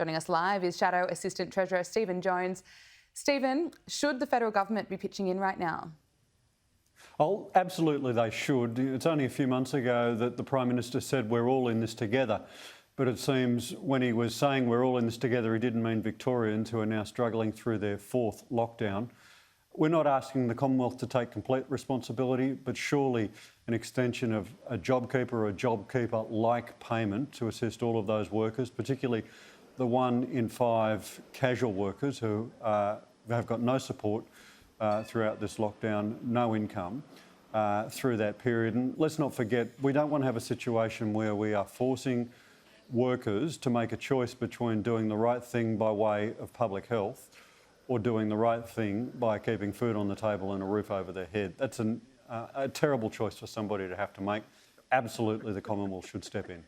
Joining us live is Shadow Assistant Treasurer Stephen Jones. Stephen, should the federal government be pitching in right now? Oh, absolutely they should. It's only a few months ago that the Prime Minister said we're all in this together. But it seems when he was saying we're all in this together, he didn't mean Victorians who are now struggling through their fourth lockdown. We're not asking the Commonwealth to take complete responsibility, but surely an extension of a JobKeeper or a JobKeeper-like payment to assist all of those workers, particularly the 1 in 5 casual workers who have got no support throughout this lockdown, no income through that period. And let's not forget, we don't want to have a situation where we are forcing workers to make a choice between doing the right thing by way of public health or doing the right thing by keeping food on the table and a roof over their head. That's a terrible choice for somebody to have to make. Absolutely, the Commonwealth should step in.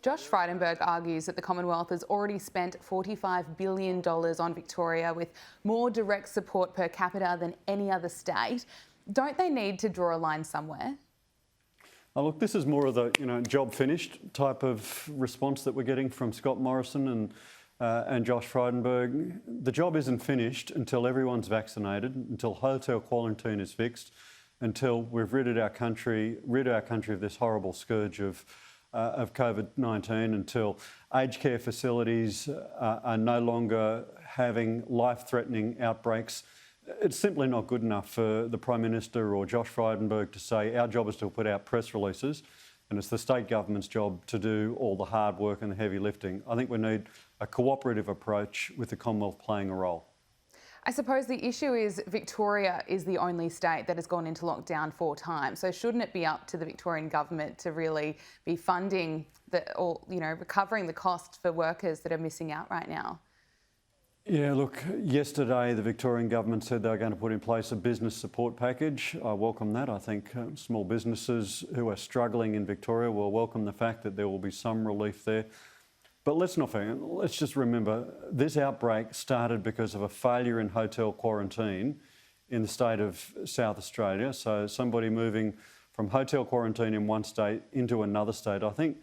Josh Frydenberg argues that the Commonwealth has already spent $45 billion on Victoria with more direct support per capita than any other state. Don't they need to draw a line somewhere? Oh, look, this is more of the job finished type of response that we're getting from Scott Morrison and Josh Frydenberg. The job isn't finished until everyone's vaccinated, until hotel quarantine is fixed, until we've rid our country of this horrible scourge of COVID-19, until aged care facilities are no longer having life-threatening outbreaks. It's simply not good enough for the Prime Minister or Josh Frydenberg to say our job is to put out press releases and it's the state government's job to do all the hard work and the heavy lifting. I think we need a cooperative approach with the Commonwealth playing a role. I suppose the issue is Victoria is the only state that has gone into lockdown 4 times. So shouldn't it be up to the Victorian government to really be funding recovering the cost for workers that are missing out right now? Yeah, look, yesterday the Victorian government said they were going to put in place a business support package. I welcome that. I think small businesses who are struggling in Victoria will welcome the fact that there will be some relief there. But let's just remember, this outbreak started because of a failure in hotel quarantine in the state of South Australia. So somebody moving from hotel quarantine in one state into another state. I think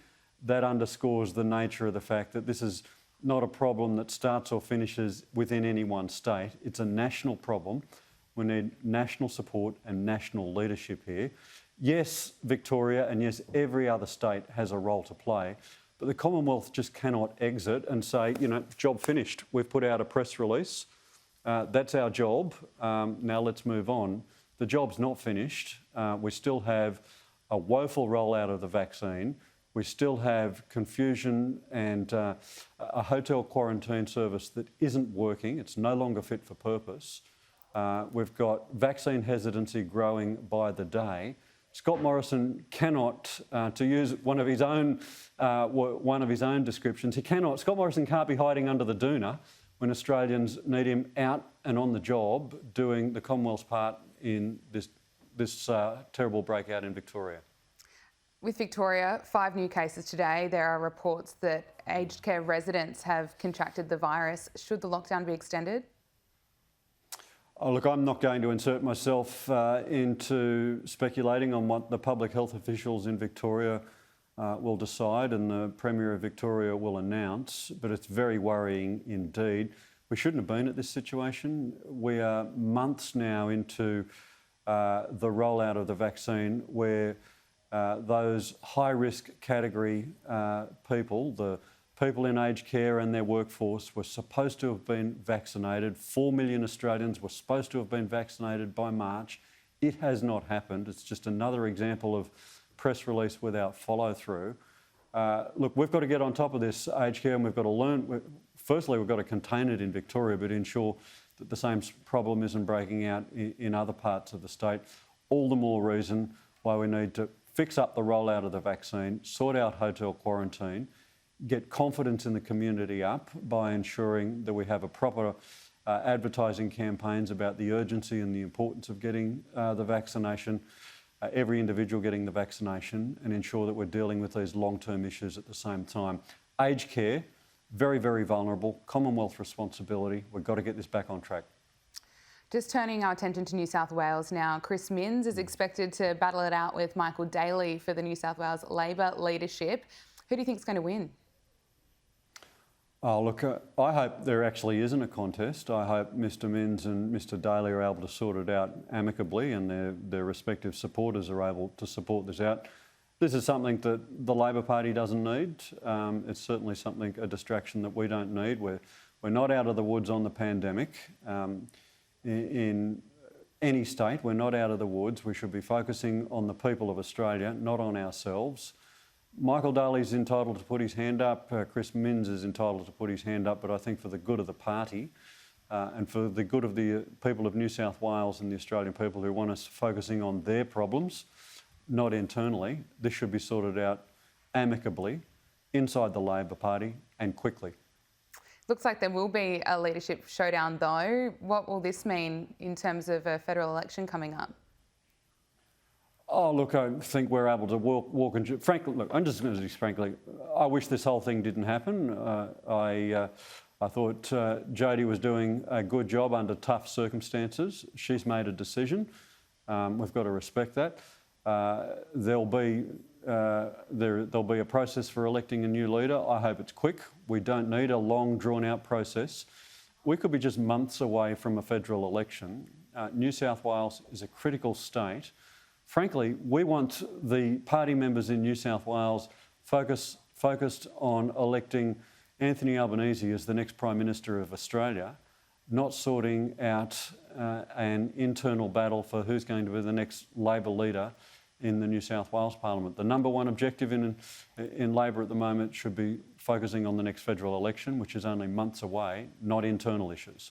that underscores the nature of the fact that this is not a problem that starts or finishes within any one state. It's a national problem. We need national support and national leadership here. Yes, Victoria and yes, every other state has a role to play. But the Commonwealth just cannot exit and say, job finished. We've put out a press release. That's our job. Now let's move on. The job's not finished. We still have a woeful rollout of the vaccine. We still have confusion and a hotel quarantine service that isn't working. It's no longer fit for purpose. We've got vaccine hesitancy growing by the day. Scott Morrison cannot, to use one of his own descriptions, Scott Morrison can't be hiding under the doona when Australians need him out and on the job doing the Commonwealth's part in this terrible breakout in Victoria. With Victoria, 5 new cases today. There are reports that aged care residents have contracted the virus. Should the lockdown be extended? Oh, look, I'm not going to insert myself into speculating on what the public health officials in Victoria will decide and the Premier of Victoria will announce, but it's very worrying indeed. We shouldn't have been at this situation. We are months now into the rollout of the vaccine where those high-risk category people, the people in aged care and their workforce, were supposed to have been vaccinated. 4 million Australians were supposed to have been vaccinated by March. It has not happened. It's just another example of press release without follow-through. Look, we've got to get on top of this aged care and we've got to learn. Firstly, we've got to contain it in Victoria, but ensure that the same problem isn't breaking out in other parts of the state. All the more reason why we need to fix up the rollout of the vaccine, sort out hotel quarantine, get confidence in the community up by ensuring that we have a proper advertising campaigns about the urgency and the importance of getting the vaccination, every individual getting the vaccination, and ensure that we're dealing with these long-term issues at the same time. Aged care, very, very vulnerable, Commonwealth responsibility. We've got to get this back on track. Just turning our attention to New South Wales now, Chris Minns is expected to battle it out with Michael Daly for the New South Wales Labor leadership. Who do you think is going to win? Oh, look, I hope there actually isn't a contest. I hope Mr Minns and Mr Daly are able to sort it out amicably and their respective supporters are able to support this out. This is something that the Labor Party doesn't need. It's certainly a distraction that we don't need. We're not out of the woods on the pandemic. In any state, we're not out of the woods. We should be focusing on the people of Australia, not on ourselves. Michael Daly's entitled to put his hand up, Chris Minns is entitled to put his hand up, but I think for the good of the party and for the good of the people of New South Wales and the Australian people who want us focusing on their problems, not internally, this should be sorted out amicably inside the Labor Party and quickly. Looks like there will be a leadership showdown though. What will this mean in terms of a federal election coming up? Oh, look, I think we're able to walk and... Frankly, look, I'm just going to say frankly, I wish this whole thing didn't happen. I thought Jodie was doing a good job under tough circumstances. She's made a decision. We've got to respect that. There'll be a process for electing a new leader. I hope it's quick. We don't need a long, drawn-out process. We could be just months away from a federal election. New South Wales is a critical state. Frankly, we want the party members in New South Wales focused on electing Anthony Albanese as the next Prime Minister of Australia, not sorting out an internal battle for who's going to be the next Labor leader in the New South Wales Parliament. The number one objective in Labor at the moment should be focusing on the next federal election, which is only months away, not internal issues.